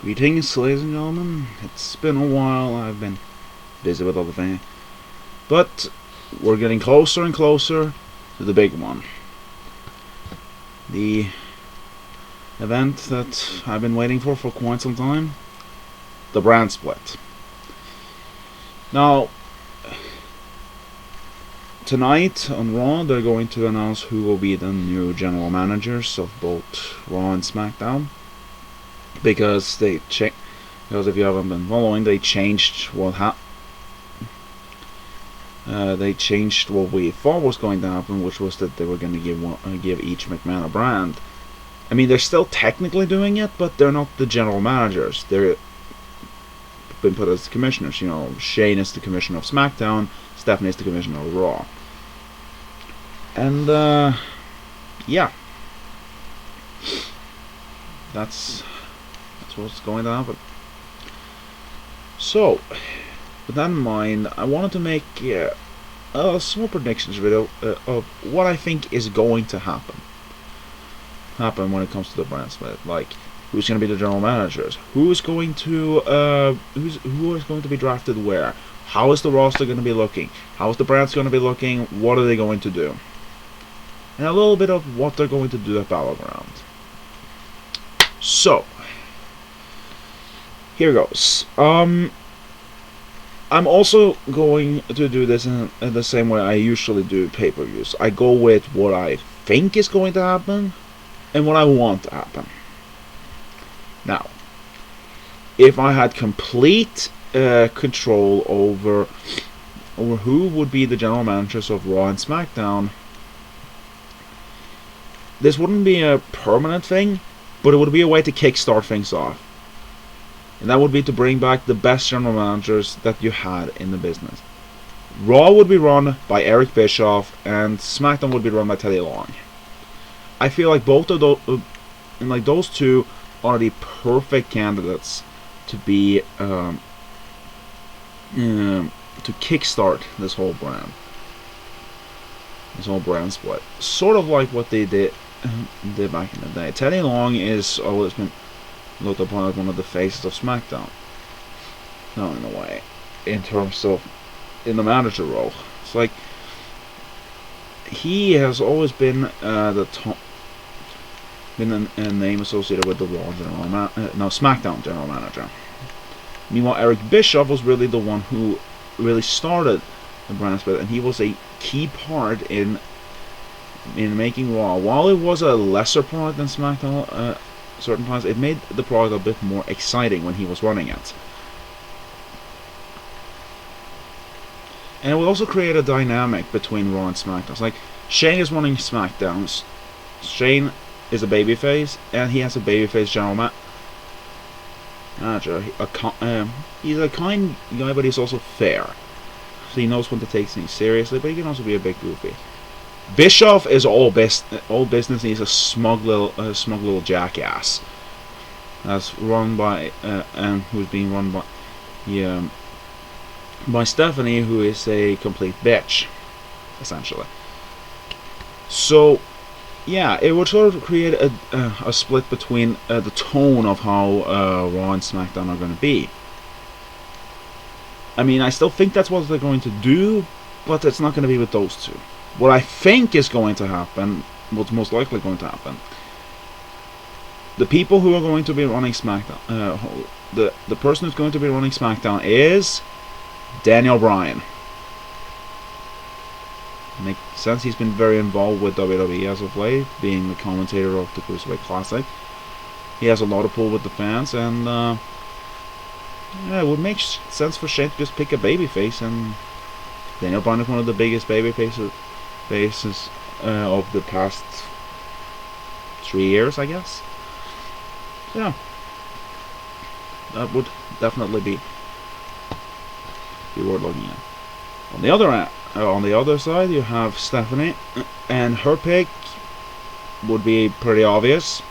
Greetings, ladies and gentlemen. It's been a while. I've been busy with other things. But we're getting closer and closer to the big one. The event that I've been waiting for quite some time. The brand split. Now, tonight on Raw, they're going to announce who will be the new general managers of both Raw and SmackDown. Because if you haven't been following, they changed what they changed what we thought was going to happen, which was that they were going to give each McMahon a brand. I mean, they're still technically doing it, but they're not the general managers. They're been put as the commissioners. You know, Shane is the commissioner of SmackDown, Stephanie is the commissioner of Raw. And yeah, that's what's going to happen. So, with that in mind, I wanted to make a small predictions video of what I think is going to happen when it comes to the brand split. Like, who's going to be the general managers? Who is going to be drafted where? How is the roster going to be looking? How is the brands going to be looking? What are they going to do? And a little bit of what they're going to do at Battleground. So, here goes. I'm also going to do this in the same way I usually do pay-per-views. I go with what I think is going to happen and what I want to happen. Now, if I had complete control over who would be the general managers of Raw and SmackDown, this wouldn't be a permanent thing, but it would be a way to kickstart things off. And that would be to bring back the best general managers that you had in the business. Raw would be run by Eric Bischoff, and SmackDown would be run by Teddy Long. I feel like both of those two are the perfect candidates to be to kickstart this whole brand split. Sort of like what they did back in the day. Teddy Long is always been looked upon as one of the faces of SmackDown. No, in a way, in terms of in the manager role, it's like he has always been a name associated with the Raw SmackDown general manager. Meanwhile, Eric Bischoff was really the one who really started the brand split, and he was a key part in making Raw. While it was a lesser part than SmackDown, certain times it made the product a bit more exciting when he was running it. And it would also create a dynamic between Raw and SmackDown. It's like Shane is running SmackDown. Shane is a babyface, and he has a babyface general manager. He's a kind guy, but he's also fair. So he knows when to take things seriously, but he can also be a bit goofy. Bischoff is all business. He's a smug little jackass. That's run by and who's being run by Stephanie, who is a complete bitch, essentially. So, yeah, it would sort of create a split between the tone of how Raw and SmackDown are going to be. I mean, I still think that's what they're going to do, but it's not going to be with those two. What I think is going to happen, what's most likely going to happen, the people who are going to be running SmackDown, the person who's going to be running SmackDown is Daniel Bryan. Makes sense. He's been very involved with WWE as of late, being the commentator of the Cruiserweight Classic. He has a lot of pull with the fans, and yeah, it would make sense for Shane to just pick a babyface, and Daniel Bryan is one of the biggest babyfaces of the past 3 years, I guess. Yeah, that would definitely be worth looking at. On the other side, you have Stephanie, and her pick would be pretty obvious: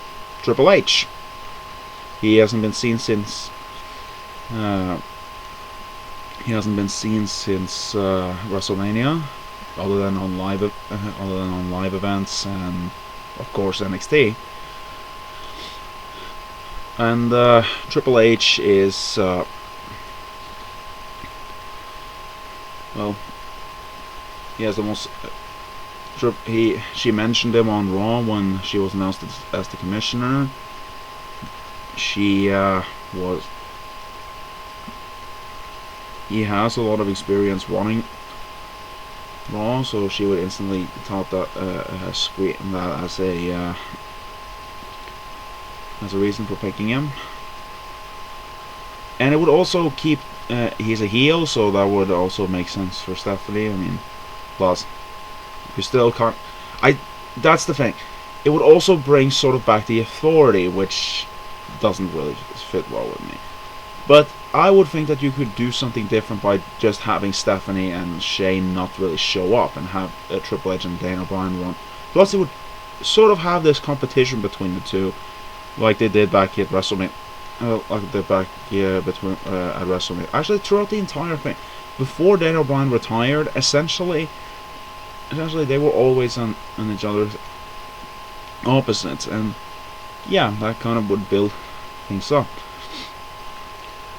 Triple H. He hasn't been seen since WrestleMania, other than on live events and of course NXT. And Triple H is well, he has the most. She mentioned him on Raw when she was announced as the commissioner. She was. He has a lot of experience running Raw, so she would instantly thought that scream that as a reason for picking him. And it would also keep. He's a heel, so that would also make sense for Stephanie. I mean, plus you still can't. That's the thing. It would also bring sort of back the authority, which doesn't really fit well with me. But I would think that you could do something different by just having Stephanie and Shane not really show up and have Triple H and Daniel Bryan run. Plus, it would sort of have this competition between the two, like they did back at WrestleMania. Like they back between at WrestleMania. Actually, throughout the entire thing, before Daniel Bryan retired, essentially they were always on each other's opposites, and yeah, that kind of would build things up.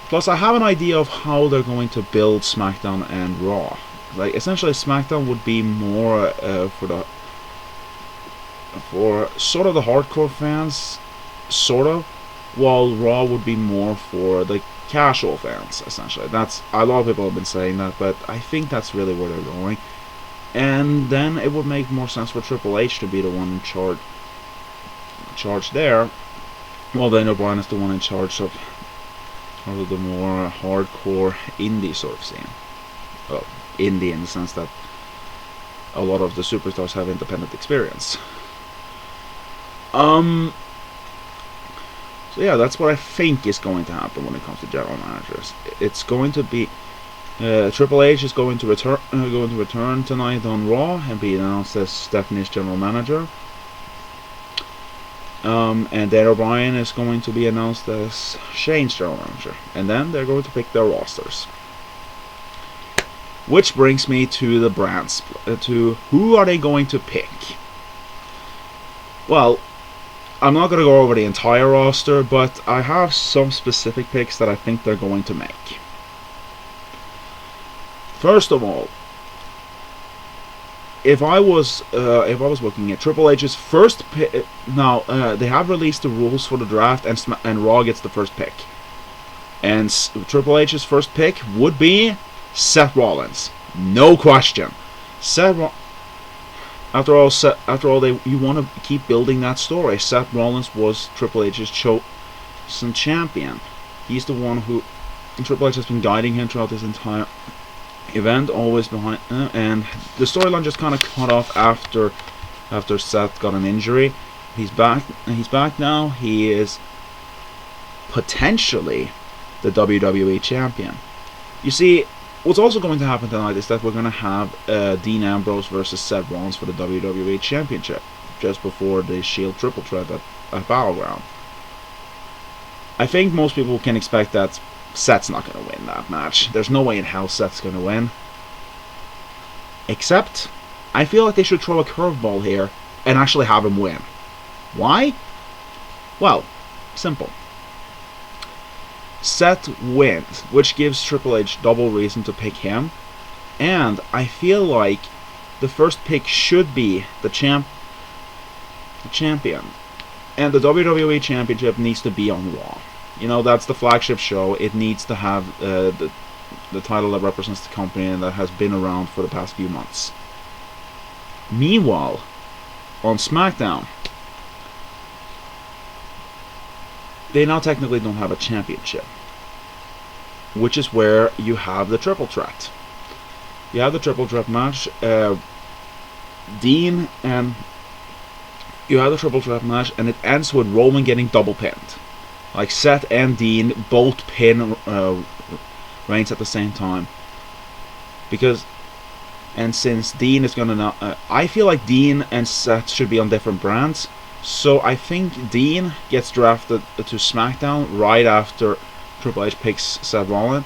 Plus, I have an idea of how they're going to build SmackDown and Raw. Like, essentially, SmackDown would be more for sort of the hardcore fans, sort of, while Raw would be more for the casual fans. Essentially, that's a lot of people have been saying that, but I think that's really where they're going. And then it would make more sense for Triple H to be the one in charge there, while Daniel Bryan is the one in charge of the more hardcore indie sort of scene. Well, indie in the sense that a lot of the superstars have independent experience. So yeah, that's what I think is going to happen when it comes to general managers. It's going to be Triple H is going to return tonight on Raw and be announced as Stephanie's general manager. And Daniel Bryan is going to be announced as Shane's general manager. And then they're going to pick their rosters. Which brings me to the brands. To who are they going to pick? Well, I'm not going to go over the entire roster, but I have some specific picks that I think they're going to make. First of all, if I was looking at Triple H's first pick, now they have released the rules for the draft, and Raw gets the first pick. And Triple H's first pick would be Seth Rollins, no question. After all, you want to keep building that story. Seth Rollins was Triple H's chosen champion. He's the one who Triple H has been guiding him throughout this entire event, always behind, and the storyline just kind of cut off after Seth got an injury. He's back now. He is potentially the WWE champion. You see, what's also going to happen tonight is that we're going to have Dean Ambrose versus Seth Rollins for the WWE championship just before the Shield triple threat at Battleground. I think most people can expect that Seth's not going to win that match. There's no way in hell Seth's going to win. Except, I feel like they should throw a curveball here and actually have him win. Why? Well, simple. Seth wins, which gives Triple H double reason to pick him. And I feel like the first pick should be the champion. And the WWE Championship needs to be on Raw. You know, that's the flagship show. It needs to have the title that represents the company and that has been around for the past few months. Meanwhile, on SmackDown, they now technically don't have a championship, which is where you have the triple threat. You have the triple threat match. Dean and you have the triple threat match, and it ends with Roman getting double pinned. Like Seth and Dean both pin Reigns at the same time. And since Dean is gonna now, I feel like Dean and Seth should be on different brands. So I think Dean gets drafted to SmackDown right after Triple H picks Seth Rollins,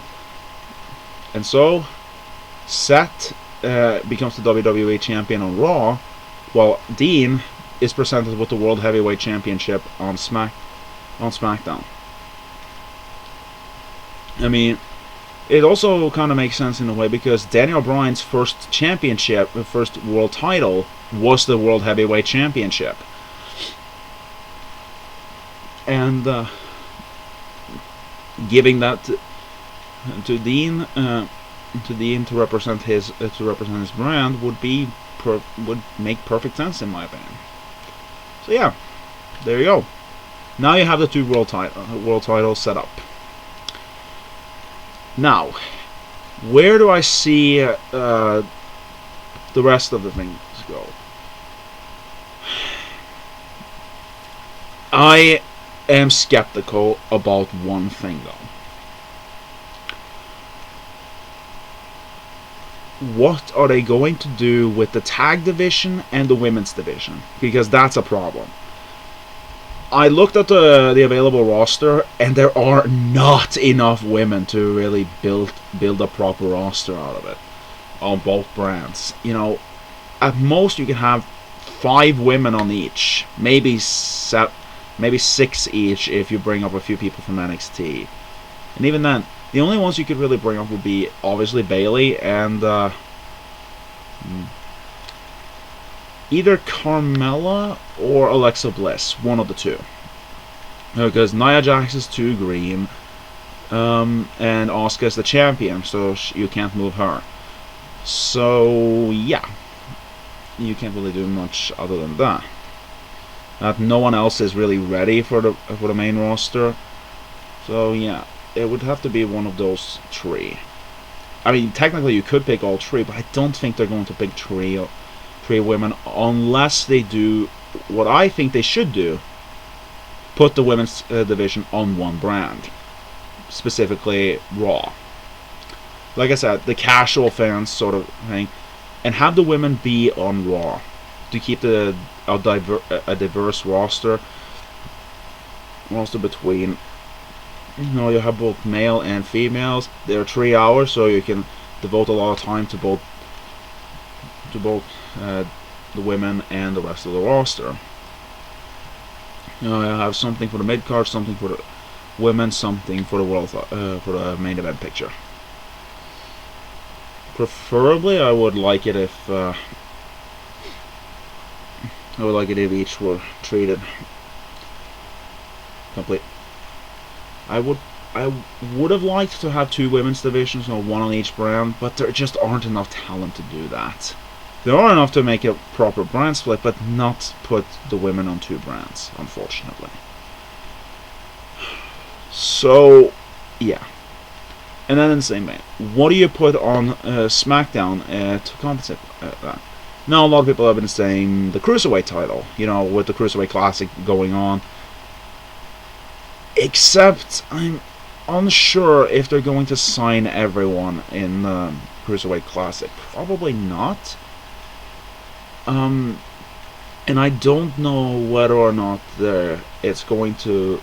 and so Seth becomes the WWE champion on Raw, while Dean is presented with the World Heavyweight Championship on SmackDown. I mean, it also kind of makes sense in a way because Daniel Bryan's first championship, the first world title, was the World Heavyweight Championship. And giving that to Dean to represent his brand would make perfect sense in my opinion. So yeah, there you go. Now you have the two world titles set up. Now, where do I see the rest of the things go? I am skeptical about one thing though. What are they going to do with the tag division and the women's division? Because that's a problem. I looked at the available roster, and there are not enough women to really build a proper roster out of it on both brands. You know, at most you can have 5 women on each, maybe 6 each if you bring up a few people from NXT, and even then, the only ones you could really bring up would be obviously Bayley and either Carmella or Alexa Bliss, one of the two. Because Nia Jax is too green, and Asuka is the champion, so you can't move her. So yeah, you can't really do much other than that. No one else is really ready for the main roster. So yeah, it would have to be one of those 3. I mean, technically you could pick all 3, but I don't think they're going to pick 3 women unless they do what I think they should do: put the women's division on one brand, specifically Raw. Like I said, the casual fans sort of thing, and have the women be on Raw to keep a diverse roster between. You know, you have both male and females. They're 3 hours, so you can devote a lot of time to both the women and the rest of the roster. You know, you have something for the mid card, something for the women, something for the main event picture. Preferably, I would like it if each were treated complete. I would have liked to have 2 women's divisions, or 1 on each brand, but there just aren't enough talent to do that. There are enough to make a proper brand split, but not put the women on 2 brands, unfortunately. So, yeah. And then in the same vein, what do you put on SmackDown to compensate that? Now, a lot of people have been saying the Cruiserweight title, you know, with the Cruiserweight Classic going on. Except, I'm unsure if they're going to sign everyone in the Cruiserweight Classic. Probably not. And I don't know whether or not it's going to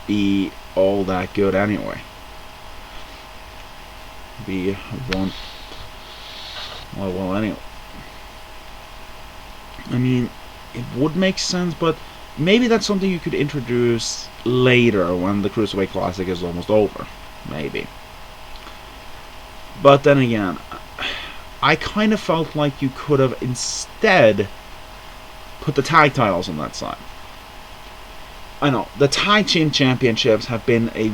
be all that good anyway. Well, anyway. I mean, it would make sense, but maybe that's something you could introduce later when the Cruiserweight Classic is almost over. Maybe. But then again, I kind of felt like you could have instead put the tag titles on that side. I know, the tag team championships have been a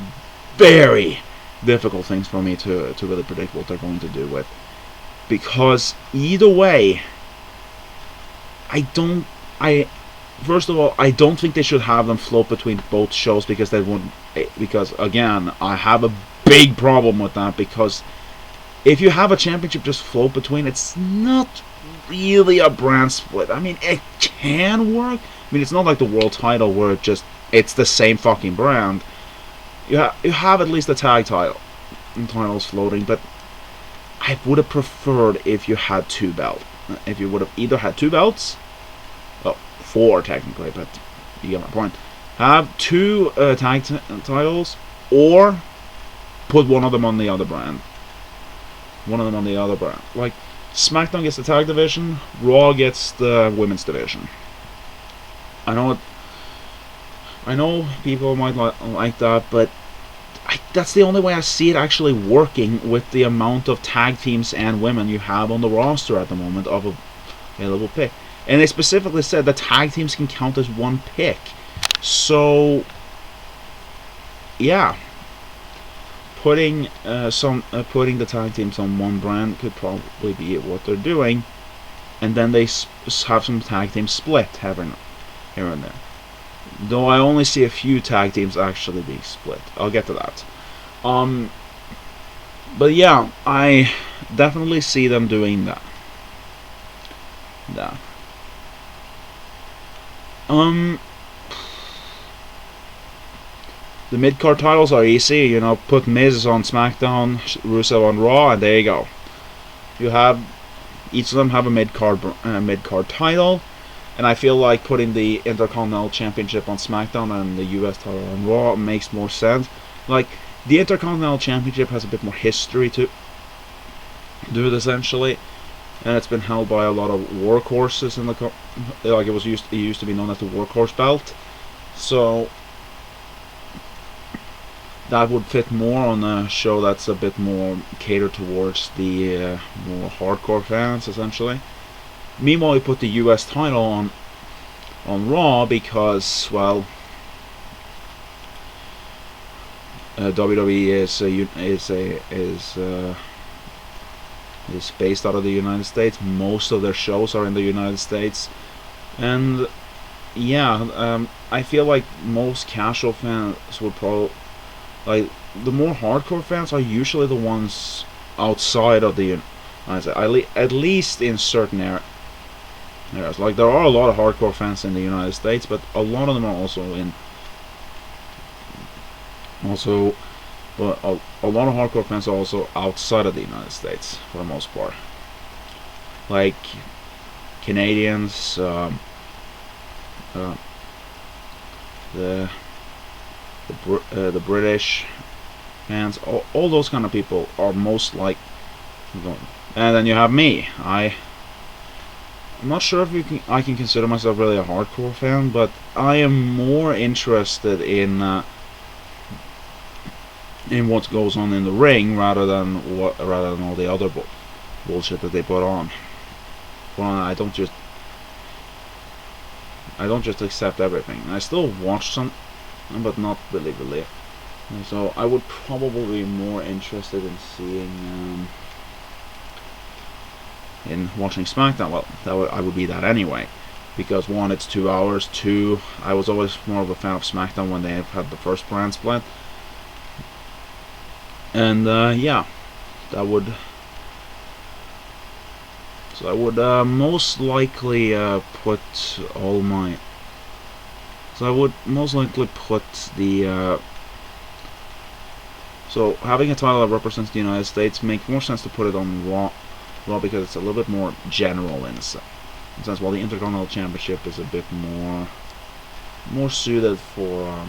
very difficult thing for me to really predict what they're going to do with. Because either way, first of all, I don't think they should have them float between both shows because again, I have a big problem with that, because if you have a championship just float between, it's not really a brand split. I mean, it can work. I mean, it's not like the world title where it's the same fucking brand. You have at least the tag titles floating, but I would have preferred if you had 2 belts. If you would have either had 2 belts, well, 4 technically, but you get my point. Have 2 tag titles, or put one of them on the other brand. Like, SmackDown gets the tag division, Raw gets the women's division. I know people might like that, but I that's the only way I see it actually working with the amount of tag teams and women you have on the roster at the moment of available pick. And they specifically said that tag teams can count as one pick. So, yeah, putting the tag teams on one brand could probably be what they're doing, and then they have some tag teams split here and there. Though I only see a few tag teams actually being split. I'll get to that. But yeah, I definitely see them doing that. The mid-card titles are easy. You know, put Miz on SmackDown, Rusev on Raw, and there you go. You have each of them have a mid-card title, and I feel like putting the Intercontinental Championship on SmackDown and the US title on Raw makes more sense. Like, the Intercontinental Championship has a bit more history to do it, essentially, and it's been held by a lot of workhorses in the like it used to be known as the workhorse belt. So that would fit more on a show that's a bit more catered towards the more hardcore fans, essentially. Meanwhile, we put the US title on Raw because, well, WWE is based out of the United States. Most of their shows are in the United States, and yeah, I feel like most casual fans would probably, like, the more hardcore fans are usually the ones outside of the United States, at least in certain areas. Like, there are a lot of hardcore fans in the United States, but a lot of them are also but a lot of hardcore fans are also outside of the United States for the most part. Like Canadians, the British fans, all those kind of people are most like. And then you have me. I'm not sure if I can consider myself really a hardcore fan, but I am more interested in what goes on in the ring rather than all the other bullshit that they put on. Well, I don't just accept everything. I still watch some, but not believably. So I would probably be more interested in seeing in watching SmackDown. Well, I would be that anyway, because one, it's 2 hours. Two, I was always more of a fan of SmackDown when they had the first brand split. And yeah, that would. So I would most likely put all my. So I would most likely put the. So having a title that represents the United States makes more sense to put it on Raw, because it's a little bit more general in a sense. While the Intercontinental Championship is a bit more suited for a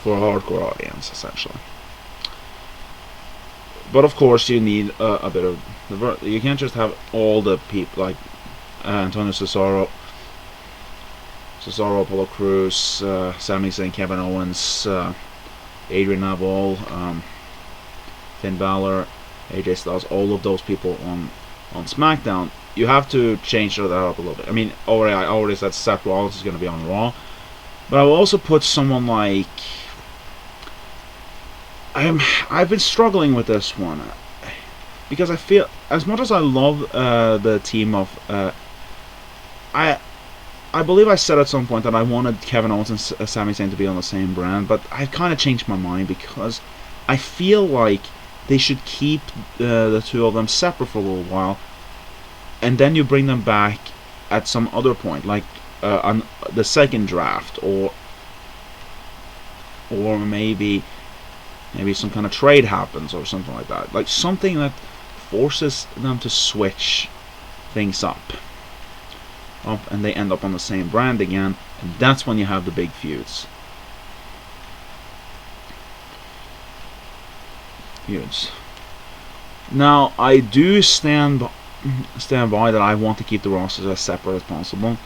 hardcore audience, essentially. But of course, you need a bit of you can't just have all the people like Antonio Cesaro, Apollo Crews, Sami Zayn, Kevin Owens, Adrian Neville, Finn Balor, AJ Styles, all of those people on SmackDown. You have to change that up a little bit. I mean, I already said Seth Rollins is going to be on Raw, but I will also put someone like. I've been struggling with this one because I feel, as much as I love the team of I believe I said at some point that I wanted Kevin Owens and Sami Zayn to be on the same brand, but I've kind of changed my mind because I feel like they should keep the two of them separate for a little while, and then you bring them back at some other point, like on the second draft, or maybe some kind of trade happens or something like that. Like something that forces them to switch things up, and they end up on the same brand again, and that's when you have the big feuds. Now, I do stand by that I want to keep the rosters as separate as possible,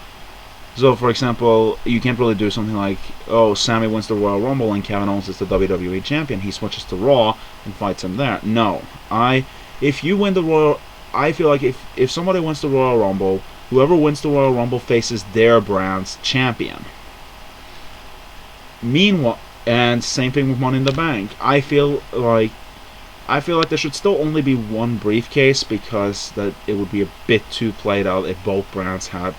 So, for example, you can't really do something like, oh, Sammy wins the Royal Rumble and Kevin Owens is the WWE Champion. He switches to Raw and fights him there. No, if you win the Royal, I feel like if somebody wins the Royal Rumble, whoever wins the Royal Rumble faces their brand's champion. Meanwhile, and same thing with Money in the Bank. I feel like there should still only be one briefcase because that it would be a bit too played out if both brands had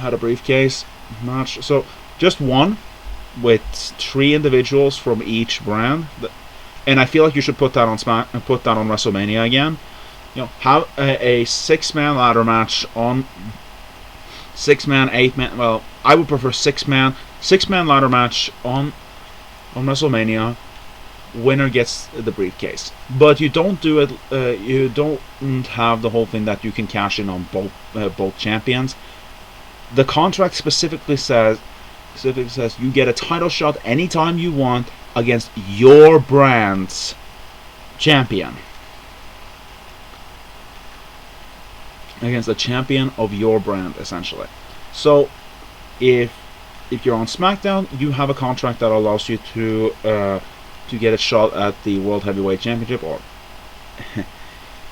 a briefcase match. So just one with 3 individuals from each brand, and I feel like you should put that on WrestleMania again. Have a 6-man ladder match on 6-man, 8-man. Well, I would prefer 6-man ladder match on WrestleMania. Winner gets the briefcase, but you don't do it. You don't have the whole thing that you can cash in on both champions. The contract specifically says you get a title shot anytime you want against your brand's champion. Against the champion of your brand, essentially. So, if you're on SmackDown, you have a contract that allows you to get a shot at the World Heavyweight Championship, or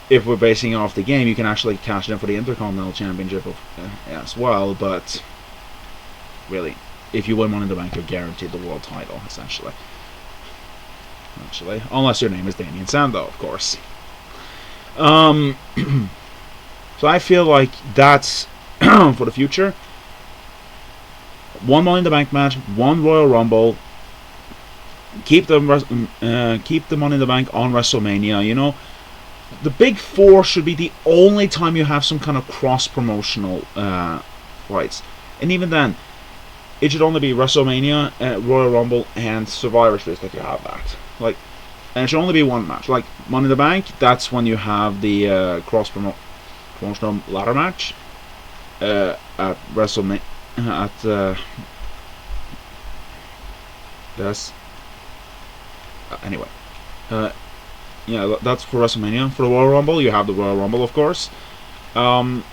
if we're basing it off the game, you can actually cash in for the Intercontinental Championship as well. But really, if you win Money in the Bank, you're guaranteed the world title, essentially. Unless your name is Damien Sandow, of course. So I feel like that's for the future. One Money in the Bank match, one Royal Rumble. Keep the Money in the Bank on WrestleMania. The Big Four should be the only time you have some kind of cross-promotional fights, and even then, it should only be WrestleMania, Royal Rumble, and Survivor Series that you have that. And it should only be one match. Like Money in the Bank, that's when you have the cross-promotional ladder match at WrestleMania. Anyway, yeah, that's for WrestleMania. For the Royal Rumble, you have the Royal Rumble, of course. For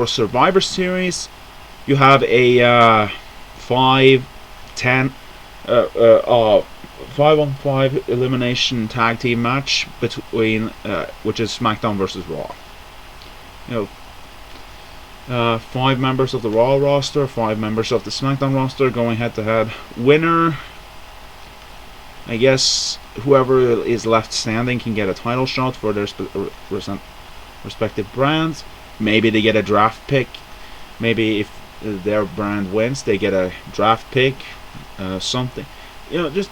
Survivor Series, you have a 5-10 5-on-5 elimination tag team match between which is SmackDown versus Raw. 5 members of the Raw roster, 5 members of the SmackDown roster going head to head. Winner, I guess whoever is left standing can get a title shot for their respective brands. Maybe they get a draft pick. Maybe if their brand wins, they get a draft pick. Something, just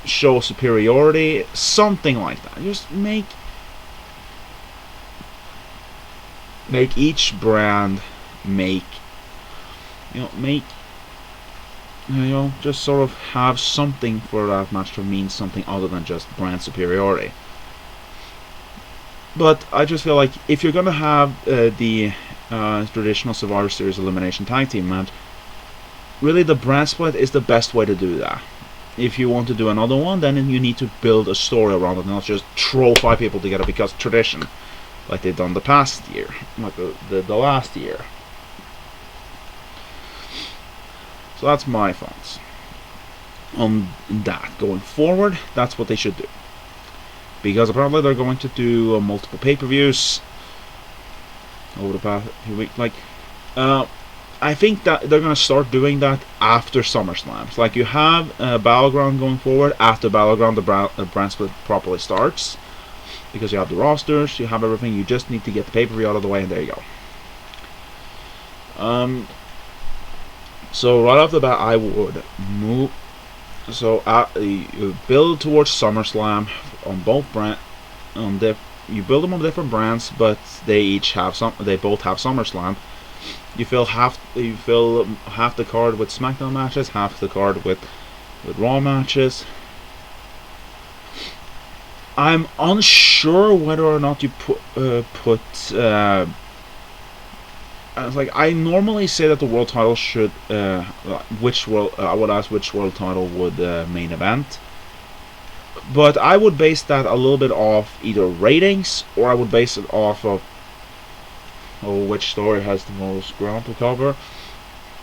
show superiority. Something like that. Just make each brand just sort of have something for that match to mean something other than just brand superiority. But I just feel like if you're gonna have the traditional Survivor Series elimination tag team match, really the brand split is the best way to do that. If you want to do another one, then you need to build a story around it, not just throw 5 people together because tradition, like they've done the past year, like the last year. So that's my thoughts on that. Going forward, that's what they should do. Because apparently they're going to do multiple pay-per-views over the past few weeks. I think that they're going to start doing that after SummerSlam. So, you have Battleground going forward. After Battleground, the brand split properly starts. Because you have the rosters, you have everything. You just need to get the pay-per-view out of the way, and there you go. So right off the bat, I would move. So you build towards SummerSlam on both brand. You build them on different brands, but they each have They both have SummerSlam. You fill half the card with SmackDown matches, half the card with Raw matches. I'm unsure whether or not you I normally say that the world title should I would ask which world title would main event, but I would base that a little bit off either ratings, or I would base it off of or which story has the most ground to cover,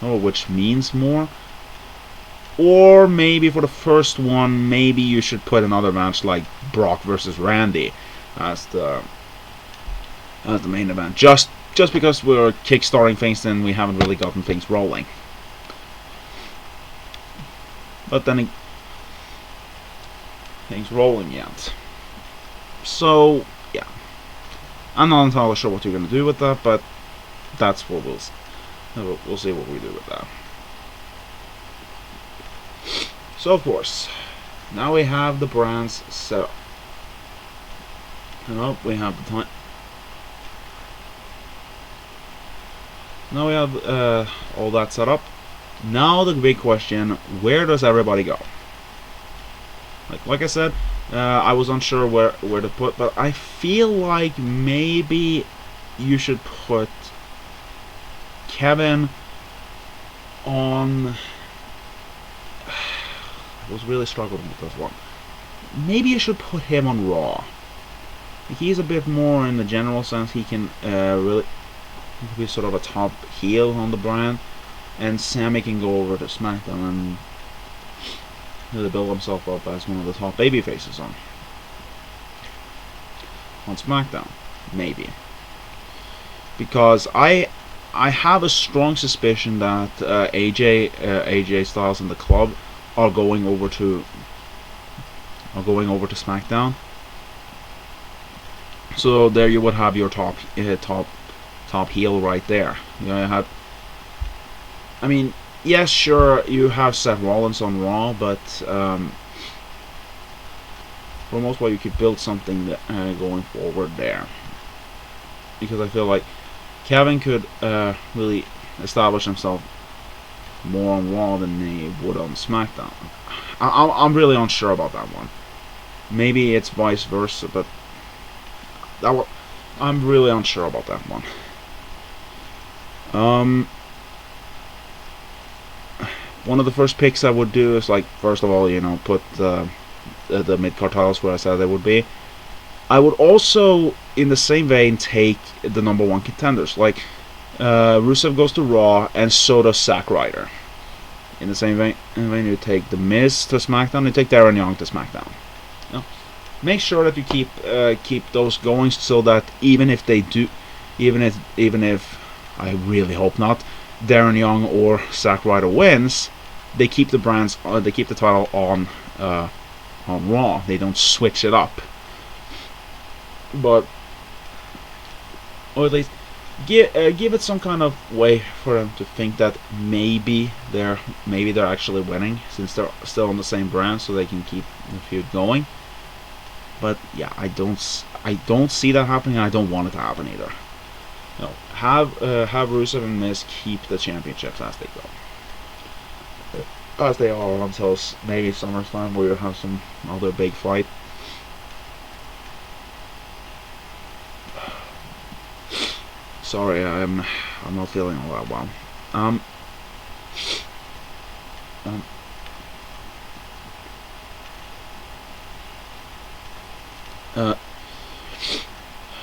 or which means more. Or maybe for the first one, maybe you should put another match like Brock versus Randy as the main event. Just because we're kickstarting things and we haven't really gotten things rolling. But then things rolling yet. So yeah, I'm not entirely sure what you're gonna do with that, but that's what we'll see what we do with that. So of course, now we have the brands set up. And we have the time. Now we have all that set up. Now the big question: where does everybody go? Like I said, I was unsure where to put, but I feel like maybe you should put Kevin on. I was really struggling with this one. Maybe you should put him on Raw. He's a bit more in the general sense. He can really be sort of a top heel on the brand, and Sammy can go over to SmackDown and really build himself up as one of the top baby faces on SmackDown, maybe. Because I have a strong suspicion that AJ Styles and the Club are going over to SmackDown. So there you would have your top heel right there. I mean, yes, sure, you have Seth Rollins on Raw, but for the most part, you could build something that, going forward there. Because I feel like Kevin could really establish himself more on Raw than he would on SmackDown. I'm really unsure about that one. Maybe it's vice versa, but I'm really unsure about that one. One of the first picks I would do is, like, first of all, put the mid-card titles where I said they would be. I would also, in the same vein, take the #1 contenders. Like, Rusev goes to Raw, and so does Zack Ryder. In the same vein, you take The Miz to SmackDown, you take Darren Young to SmackDown. Make sure that you keep those going, so that even if I really hope not, Darren Young or Zack Ryder wins, they keep the brands, they keep the title on Raw. They don't switch it up. But, or at least give it some kind of way for them to think that maybe they're actually winning, since they're still on the same brand, so they can keep the feud going. But yeah, I don't see that happening, and I don't want it to happen either. No, have Rusev and Miz keep the championships as they go, as they are until maybe SummerSlam, where you have some other big fight. Sorry, I'm not feeling all that well.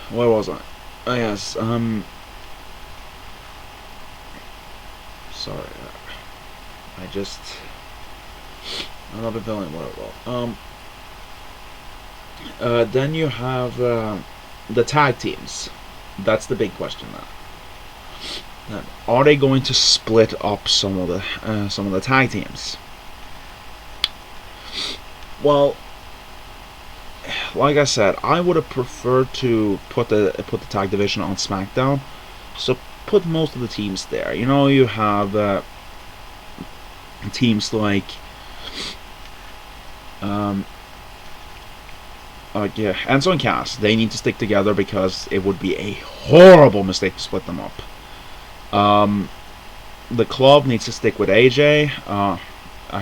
Where was I? Oh yes. Sorry, I've not been feeling well. Then you have the tag teams. That's the big question now. Are they going to split up some of the tag teams? Well, like I said, I would have preferred to put the tag division on SmackDown. So put most of the teams there. You have teams like Enzo and Cass. They need to stick together, because it would be a horrible mistake to split them up. The Club needs to stick with AJ. I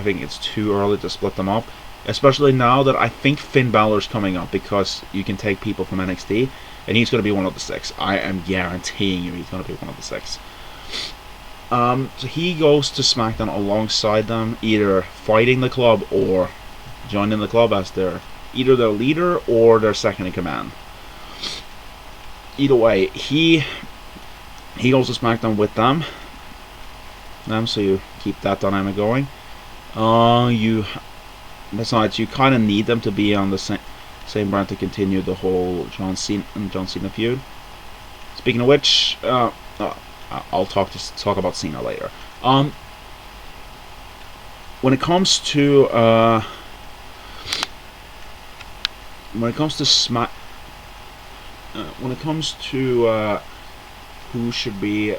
think it's too early to split them up, especially now that I think Finn Balor's coming up, because you can take people from NXT, and he's going to be one of the 6. I am guaranteeing you he's going to be one of the 6. So he goes to SmackDown alongside them, either fighting the Club or joining the Club as either their leader or their second in command. Either way, he He goes to SmackDown with them. So you keep that dynamic going. Besides, you kind of need them to be on the same brand to continue the whole John Cena feud. Speaking of which, I'll talk about Cena later. When it comes to who should be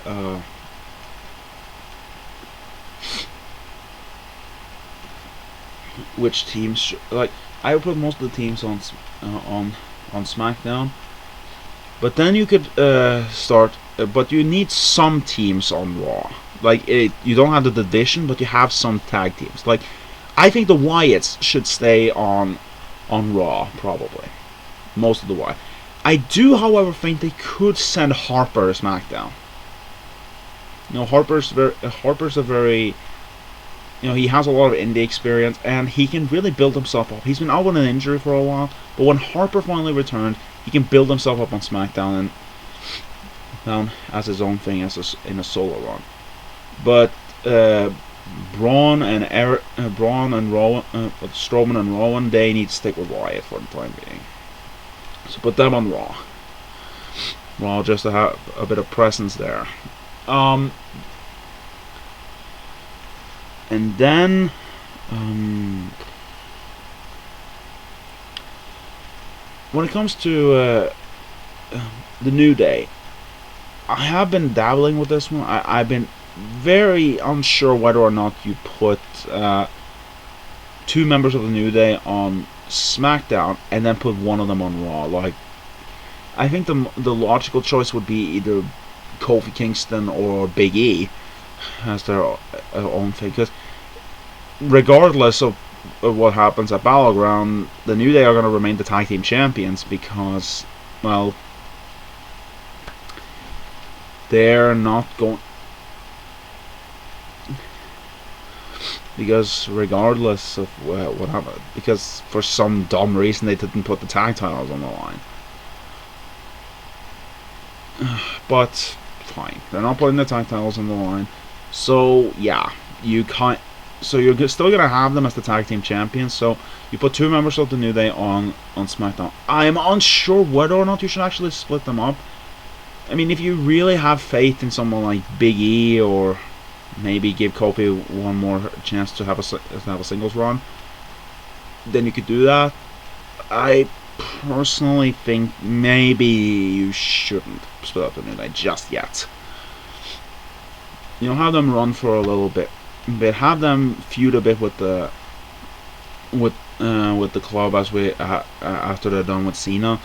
which teams like, I would put most of the teams on SmackDown, but then you could but you need some teams on Raw. Like, you don't have the division, but you have some tag teams. Like, I think the Wyatts should stay on Raw, probably most of the Wyatt. I do, however, think they could send Harper to SmackDown. Harper's a very, he has a lot of indie experience, and he can really build himself up. He's been out with an injury for a while, but when Harper finally returned, he can build himself up on SmackDown and down as his own thing, in a solo run. But Braun and Strowman and Rowan, they need to stick with Wyatt for the time being. So put them on Raw. Just to have a bit of presence there. And then when it comes to the New Day, I have been dabbling with this one. I've been very unsure whether or not you put 2 members of the New Day on SmackDown and then put one of them on Raw. Like, I think the logical choice would be either Kofi Kingston or Big E as their own thing, because regardless of what happens at Battleground, the New Day are going to remain the tag team champions, because, well, they're not going, because regardless of what happened, because for some dumb reason they didn't put the tag titles on the line. But fine, they're not putting the tag titles on the line, so yeah, so you're still gonna have them as the tag team champions. So you put 2 members of the New Day on SmackDown. I'm unsure whether or not you should actually split them up. I mean, if you really have faith in someone like Big E, or maybe give Kofi one more chance to have a singles run, then you could do that. I personally think maybe you shouldn't split up the New Day just yet. Have them run for a little bit, but have them feud a bit with the club after they're done with Cena.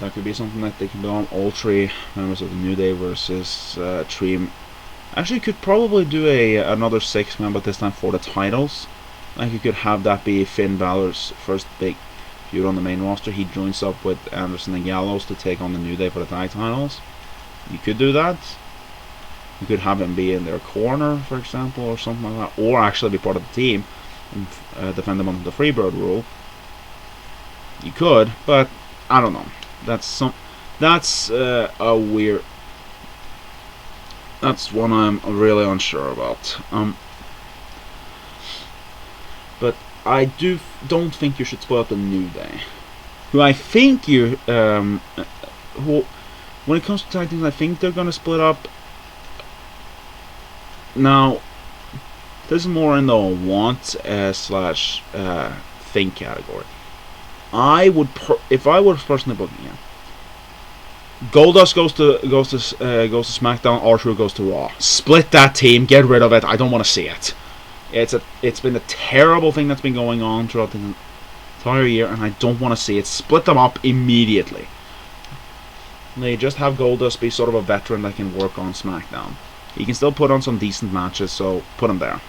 That could be something that they can do on all 3 members of the New Day versus 3. Actually, could probably do another 6-man, but this time for the titles. Like, you could have that be Finn Balor's first big feud on the main roster. He joins up with Anderson and Gallows to take on the New Day for the tag titles. You could do that. You could have him be in their corner, for example, or something like that, or actually be part of the team and defend them under the Freebird rule. You could, but I don't know. That's a weird. That's one I'm really unsure about. But I don't think you should split up the New Day. Who I think when it comes to tag teams, I think they're gonna split up. Now, this is more in the want slash think category. I would, if I was personally booking it, Goldust goes to SmackDown, R-Truth goes to Raw. Split that team, get rid of it. I don't want to see it. It's been a terrible thing that's been going on throughout the entire year, and I don't want to see it. Split them up immediately. They just have Goldust be sort of a veteran that can work on SmackDown. He can still put on some decent matches, so put him there.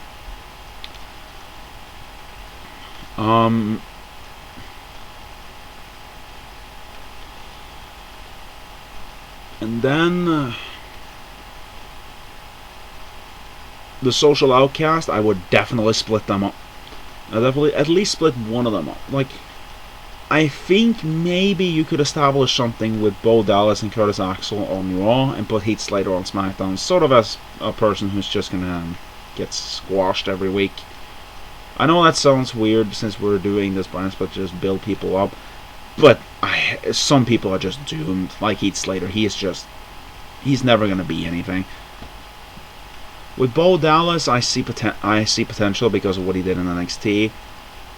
And then the Social Outcast, I would definitely split them up. I definitely at least split one of them up. Like, I think maybe you could establish something with Bo Dallas and Curtis Axel on Raw and put Heath Slater on SmackDown, sort of as a person who's just gonna get squashed every week. I know that sounds weird since we're doing this brand split, just build people up, but some people are just doomed. Like Heath Slater, he's never gonna be anything. With Bo Dallas, I see potential because of what he did in NXT.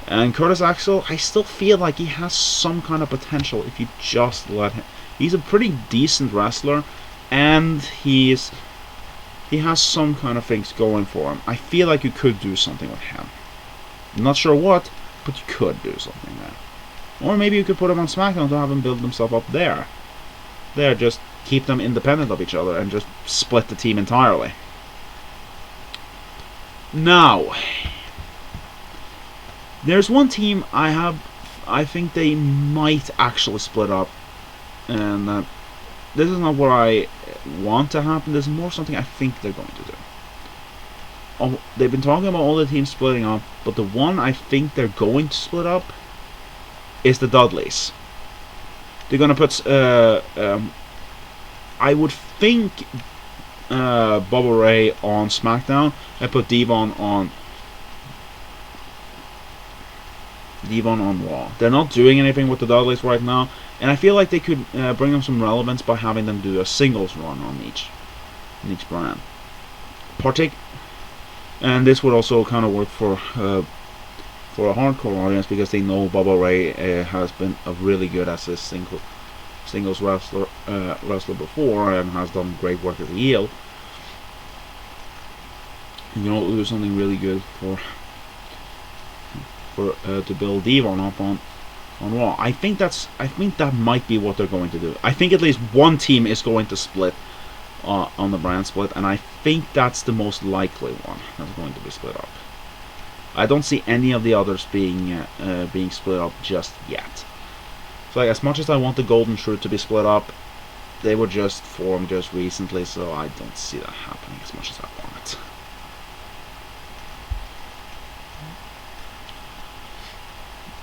And Curtis Axel, I still feel like he has some kind of potential if you just let him. He's a pretty decent wrestler, and he has some kind of things going for him. I feel like you could do something with him. I'm not sure what, but you could do something there. Or maybe you could put him on SmackDown to have him build himself up there. Just keep them independent of each other and just split the team entirely. Now, there's one team I think they might actually split up, and this is not what I want to happen. This is more something I think they're going to do. They've been talking about all the teams splitting up, but the one I think they're going to split up is the Dudleys. They're going to put, I would think, Bubba Ray on SmackDown and put Devon on Raw. They're not doing anything with the Dudleys right now, and I feel like they could bring them some relevance by having them do a singles run on each brand. And this would also kind of work for a hardcore audience because they know Bubba Ray has been a really good as a singles wrestler before and has done great work as a heel. You know, do something really good to build Devon up on Raw. I think that might be what they're going to do. I think at least one team is going to split on the brand split, and I think that's the most likely one that's going to be split up. I don't see any of the others being split up just yet. So, like, as much as I want the Golden Truth to be split up, they were just formed just recently, so I don't see that happening as much as I want it.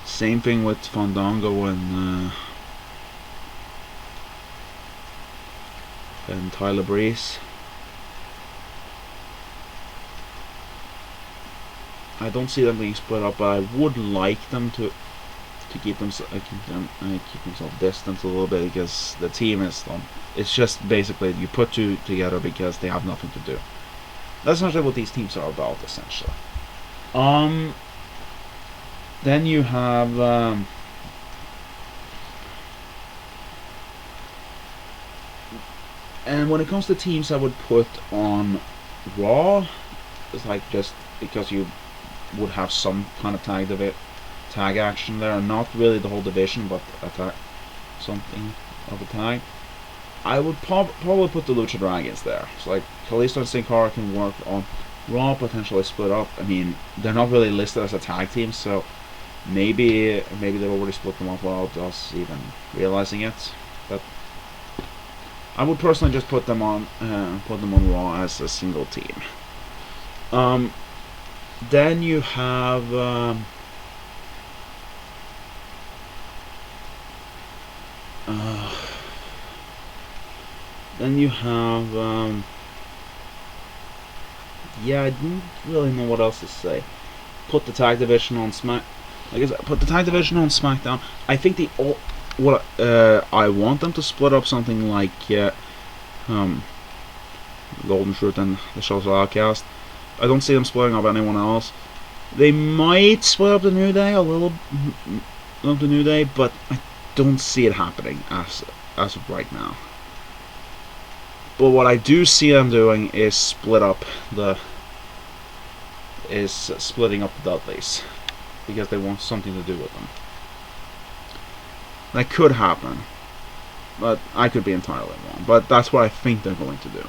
Same thing with Fandango and Tyler Breeze. I don't see them being split up, but I would like them to keep themselves distant a little bit, because the team is it's just basically you put two together because they have nothing to do. That's essentially what these teams are about, essentially. Then you have and when it comes to teams I would put on Raw, it's like just because you would have some kind of tag action there, not really the whole division, but something of a tag. I would probably put the Lucha Dragons there. So like Kalisto and Sin Cara can work on Raw, potentially split up. I mean, they're not really listed as a tag team, so maybe they've already split them up without us even realizing it. But I would personally just put them on Raw as a single team. Then you have yeah, I don't really know what else to say. Put the tag division on put the tag division on SmackDown. I think I want them to split up something like Golden Truth and the Show's Outcast. I don't see them splitting up anyone else. They might split up the New Day a little, but I don't see it happening as of right now. But what I do see them doing is splitting up the Dudleys, because they want something to do with them. That could happen, but I could be entirely wrong. But that's what I think they're going to do.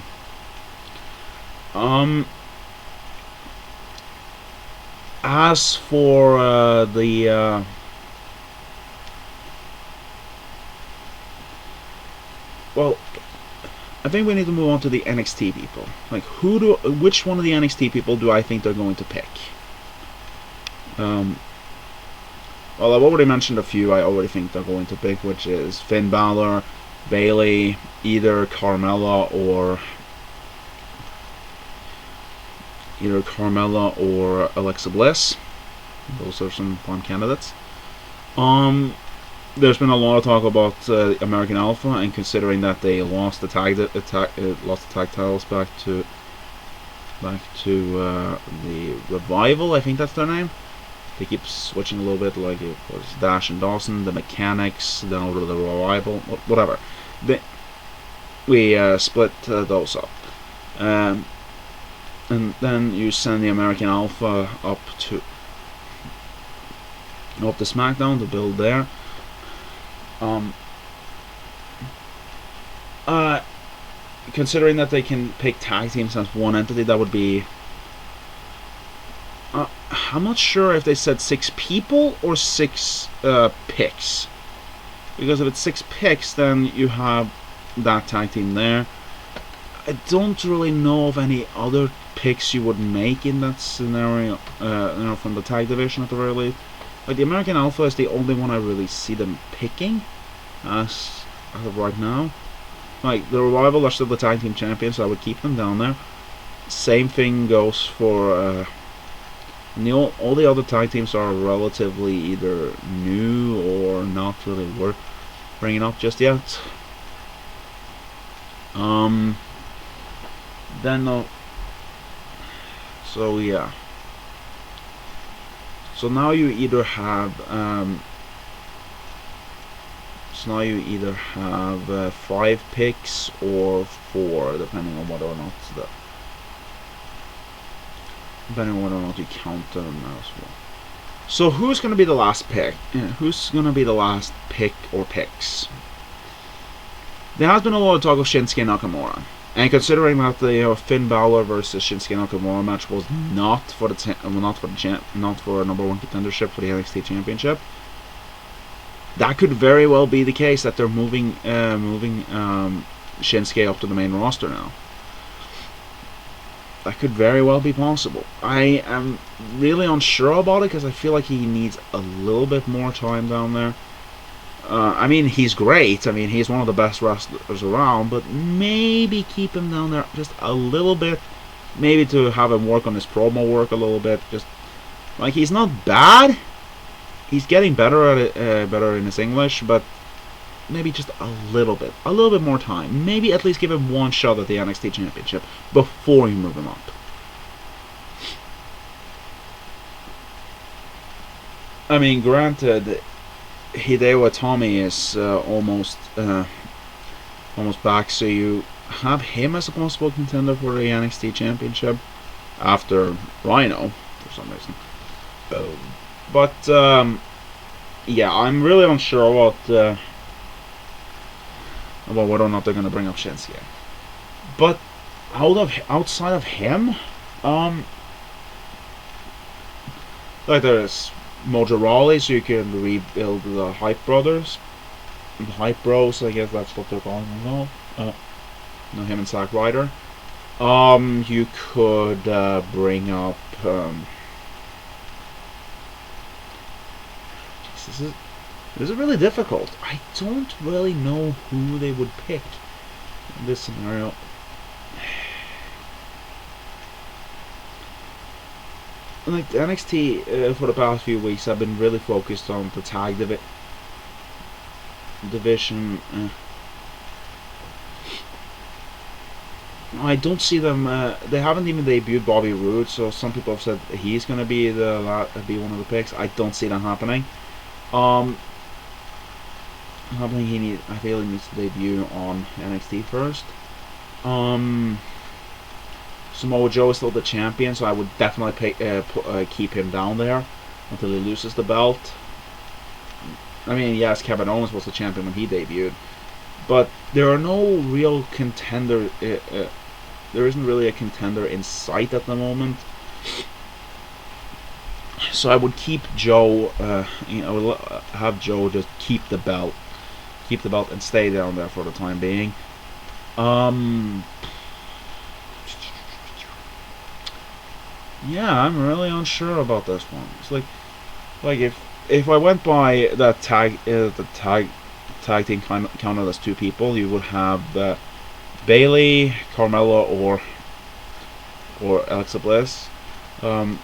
As for well, I think we need to move on to the NXT people. Like, which one of the NXT people do I think they're going to pick? well, I've already mentioned a few I already think they're going to pick, which is Finn Balor, Bayley, either Carmella or Alexa Bliss. Those are some fun candidates. There's been a lot of talk about American Alpha, and considering that they lost the tag titles back to the Revival, I think that's their name. They keep switching a little bit, like it was Dash and Dawson, the Mechanics, then over to the Revival, whatever. We split those up. And then you send the American Alpha up to SmackDown to build there. Considering that they can pick tag teams as one entity, that would be... I'm not sure if they said 6 people or 6 picks. Because if it's 6 picks, then you have that tag team there. I don't really know of any other picks you would make in that scenario, from the tag division at the very least. Like, the American Alpha is the only one I really see them picking as of right now. Like, the Revival are still the tag team champions, so I would keep them down there. Same thing goes for all the other tag teams are relatively either new or not really worth bringing up just yet. So yeah. So now you either have 5 picks or 4, depending on whether or not you count them as well. So who's going to be the last pick? Who's going to be the last pick or picks? There has been a lot of talk of Shinsuke Nakamura, and considering that the Finn Balor versus Shinsuke Nakamura match was not for a number 1 contendership for the NXT Championship, that could very well be the case that they're moving Shinsuke up to the main roster now. That could very well be possible. I am really unsure about it because I feel like he needs a little bit more time down there. I mean, he's great. I mean, he's one of the best wrestlers around, but maybe keep him down there just a little bit. Maybe to have him work on his promo work a little bit. Just like, he's not bad. He's getting better at it, better in his English, but maybe just a little bit more time. Maybe at least give him one shot at the NXT Championship before you move him up. I mean, granted, Hideo Itami is almost back, so you have him as a possible contender for the NXT Championship after Rhino for some reason. But yeah, I'm really unsure about whether or not they're going to bring up Shinsuke. But outside of him, like, there's Mojo Rawley, so you can rebuild the Hype Brothers, the Hype Bros, I guess that's what they're calling them now. Him and Zack Ryder. You could bring up. This is really difficult. I don't really know who they would pick in this scenario. Like, the NXT for the past few weeks have been really focused on the tag division. I don't see them. They haven't even debuted Bobby Roode, so some people have said he's going to be one of the picks. I don't see that happening. I feel he needs to debut on NXT first. Samoa Joe is still the champion, so I would definitely keep him down there until he loses the belt. I mean, yes, Kevin Owens was the champion when he debuted, but there are no real contender. There isn't really a contender in sight at the moment. So I would keep Joe. I would have Joe just keep the belt, and stay down there for the time being. Yeah, I'm really unsure about this one. It's like if I went by that tag team counted as two people, you would have Bailey, Carmella, or Alexa Bliss, um,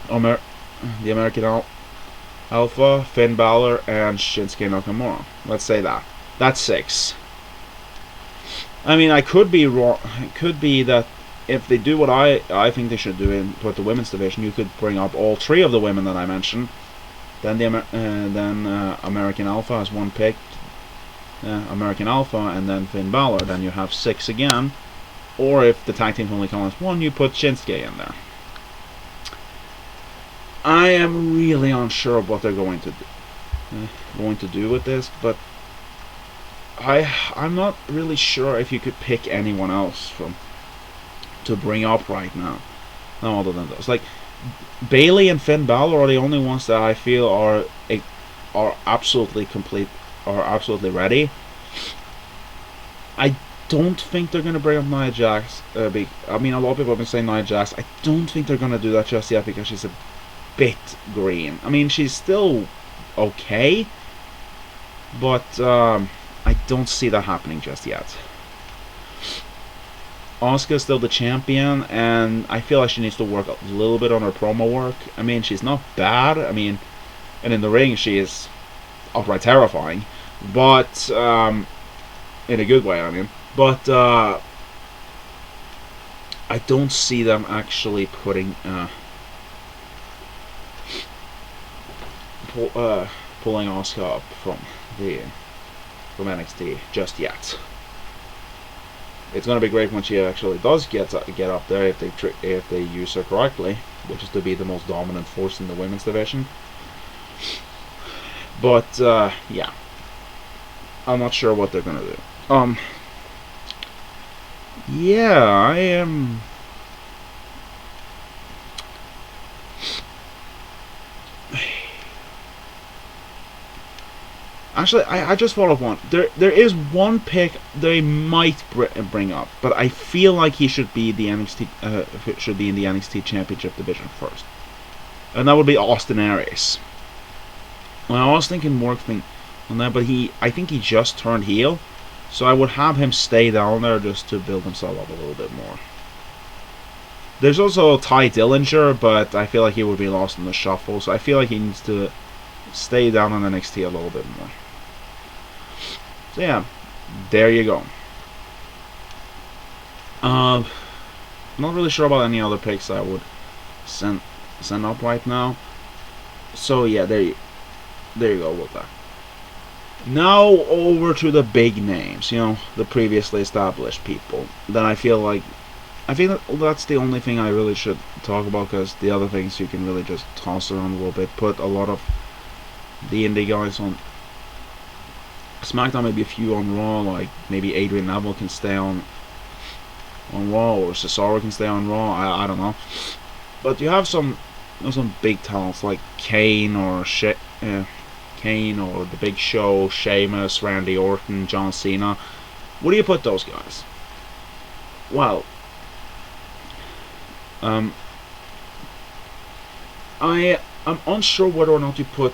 the American Alpha, Finn Balor, and Shinsuke Nakamura. Let's say that. That's 6. I mean, I could be wrong. It could be that if they do what I think they should do with the women's division, you could bring up all 3 of the women that I mentioned. Then American Alpha has one pick, American Alpha, and then Finn Balor. Then you have 6 again. Or if the tag team only counts as 1, you put Shinsuke in there. I am really unsure of what they're going to do with this, but I'm not really sure if you could pick anyone else to bring up right now. No, other than those, like Bailey and Finn Balor are the only ones that I feel are absolutely complete, are absolutely ready. I don't think they're going to bring up Nia Jax. I mean, a lot of people have been saying Nia Jax. I don't think they're going to do that just yet because she's a bit green. I mean, she's still okay, but I don't see that happening just yet. Asuka's still the champion, and I feel like she needs to work a little bit on her promo work. I mean, she's not bad. I mean, and in the ring, she is outright terrifying, but in a good way, I mean. But I don't see them actually putting pulling Asuka up from NXT just yet. It's gonna be great when she actually does get up there if they use her correctly, which is to be the most dominant force in the women's division. But yeah, I'm not sure what they're gonna do. Yeah, I am. Actually, I just thought of one. There is one pick they might bring up, but I feel like he should be the NXT should be in the NXT Championship division first, and that would be Austin Aries. Well, I was thinking more on that, but I think he just turned heel, so I would have him stay down there just to build himself up a little bit more. There's also Ty Dillinger, but I feel like he would be lost in the shuffle, so I feel like he needs to stay down on NXT a little bit more. So yeah, there you go. Not really sure about any other picks I would send up right now. So yeah, there you go with that. Now over to the big names, the previously established people. Then I think that's the only thing I really should talk about, because the other things you can really just toss around a little bit. Put a lot of the indie guys on SmackDown, maybe a few on Raw, like maybe Adrian Neville can stay on Raw, or Cesaro can stay on Raw. I don't know, but you have some big talents like Kane or The Big Show, Sheamus, Randy Orton, John Cena. Where do you put those guys? Well, I'm unsure whether or not you put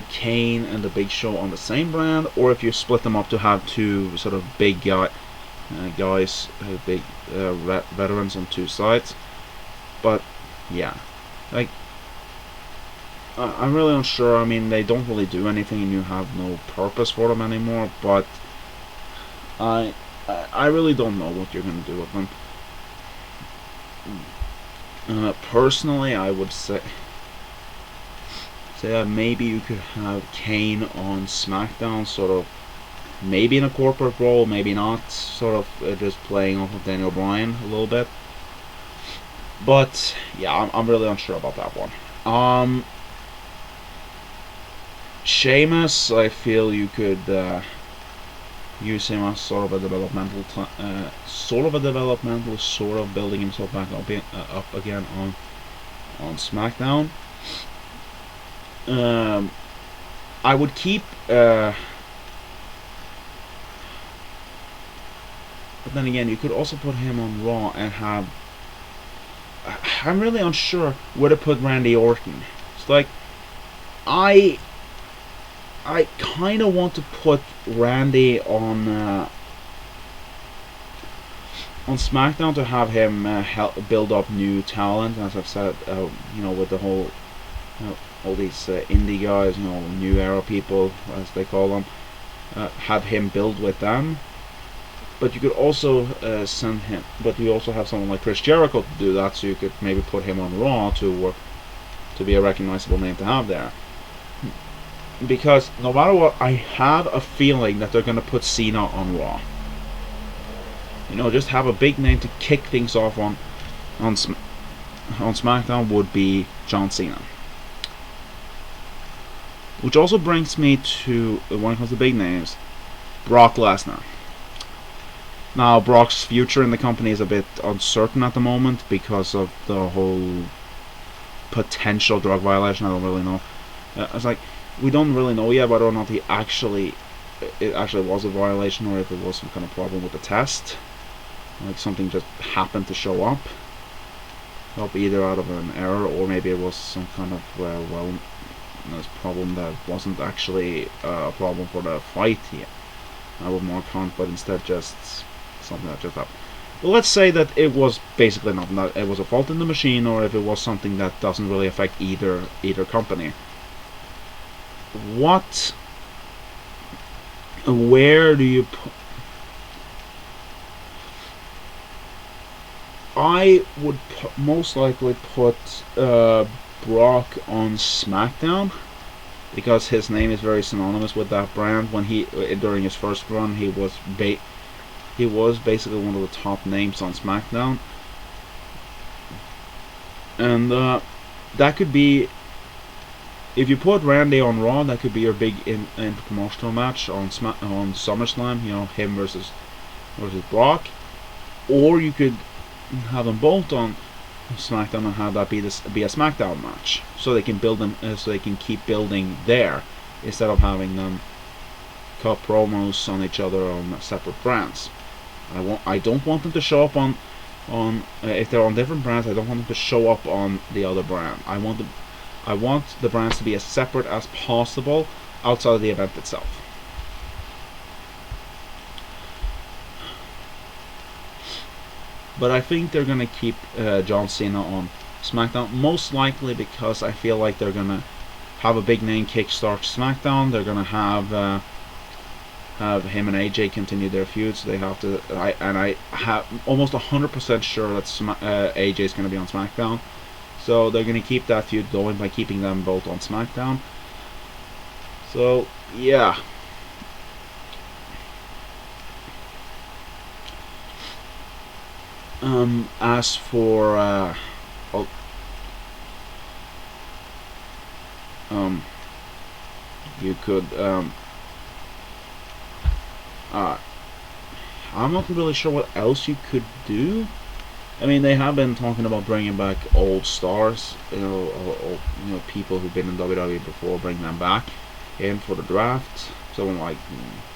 Kane and The Big Show on the same brand, or if you split them up to have two sort of big guys, big veterans on two sides. But yeah, like I'm really unsure. I mean, they don't really do anything, and you have no purpose for them anymore. But I really don't know what you're gonna do with them. Personally, I would say that maybe you could have Kane on SmackDown, sort of maybe in a corporate role, maybe not, sort of just playing off of Daniel Bryan a little bit. But yeah, I'm really unsure about that one. Sheamus, I feel you could use him as sort of a developmental, sort of building himself back up again on SmackDown. I would keep, but then again, you could also put him on Raw and have. I'm really unsure where to put Randy Orton. It's like I kind of want to put Randy on SmackDown to have him help build up new talent. As I've said, with the whole all these indie guys, new era people as they call them, have him build with them. But you could also send him. But you also have someone like Chris Jericho to do that, so you could maybe put him on Raw to be a recognizable name to have there. Because no matter what, I have a feeling that they're going to put Cena on Raw. Just have a big name to kick things off on SmackDown would be John Cena. Which also brings me to, when it comes to big names, Brock Lesnar. Now, Brock's future in the company is a bit uncertain at the moment because of the whole potential drug violation. I don't really know. It's like, we don't really know yet whether or not it actually was a violation, or if it was some kind of problem with the test. Like something just happened to show up. Either out of an error, or maybe it was some kind of wellness problem that wasn't actually a problem for the fight yet. I would more count, but instead just something that just happened. Well, let's say that it was basically nothing, that it was a fault in the machine, or if it was something that doesn't really affect either company. Where do you put? I would most likely put Brock on SmackDown, because his name is very synonymous with that brand. When during his first run, he was basically one of the top names on SmackDown, and that could be, if you put Randy on Raw, that could be your big promotional match on SummerSlam. Him versus Brock, or you could have them both on SmackDown and have that be a SmackDown match, so they can build them, so they can keep building there instead of having them cut promos on each other on separate brands. I don't want them to show up on if they're on different brands. I don't want them to show up on the other brand. I want the brands to be as separate as possible outside of the event itself. But I think they're going to keep John Cena on SmackDown, most likely because I feel like they're going to have a big name kickstart SmackDown. They're going to have him and AJ continue their feud, so they have to. I have almost 100% sure that AJ is going to be on SmackDown. So they're going to keep that feud going by keeping them both on SmackDown. So, yeah. As for you could I'm not really sure what else you could do. I mean, they have been talking about bringing back old stars, people who've been in WWE before, bring them back in for the draft. Someone like,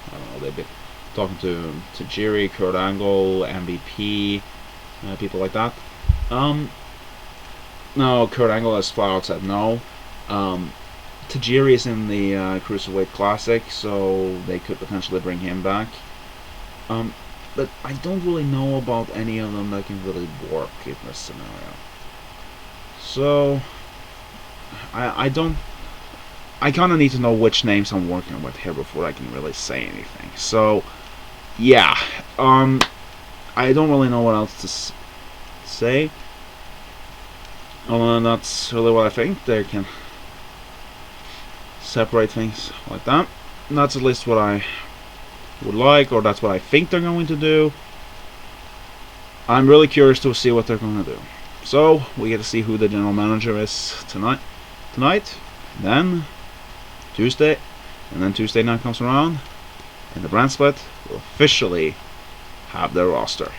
I don't know, they've been talking to Tajiri, Kurt Angle, MVP, people like that. No, Kurt Angle has flat out said no. Tajiri is in the Cruiserweight Classic, so they could potentially bring him back. But I don't really know about any of them that can really work in this scenario. So I kind of need to know which names I'm working with here before I can really say anything. So yeah, I don't really know what else to say. And that's really what I think. They can separate things like that. And that's at least what I would like, or that's what I think they're going to do. I'm really curious to see what they're going to do. So we get to see who the general manager is tonight, then Tuesday, and then Tuesday night comes around, and the brand split will officially have their roster.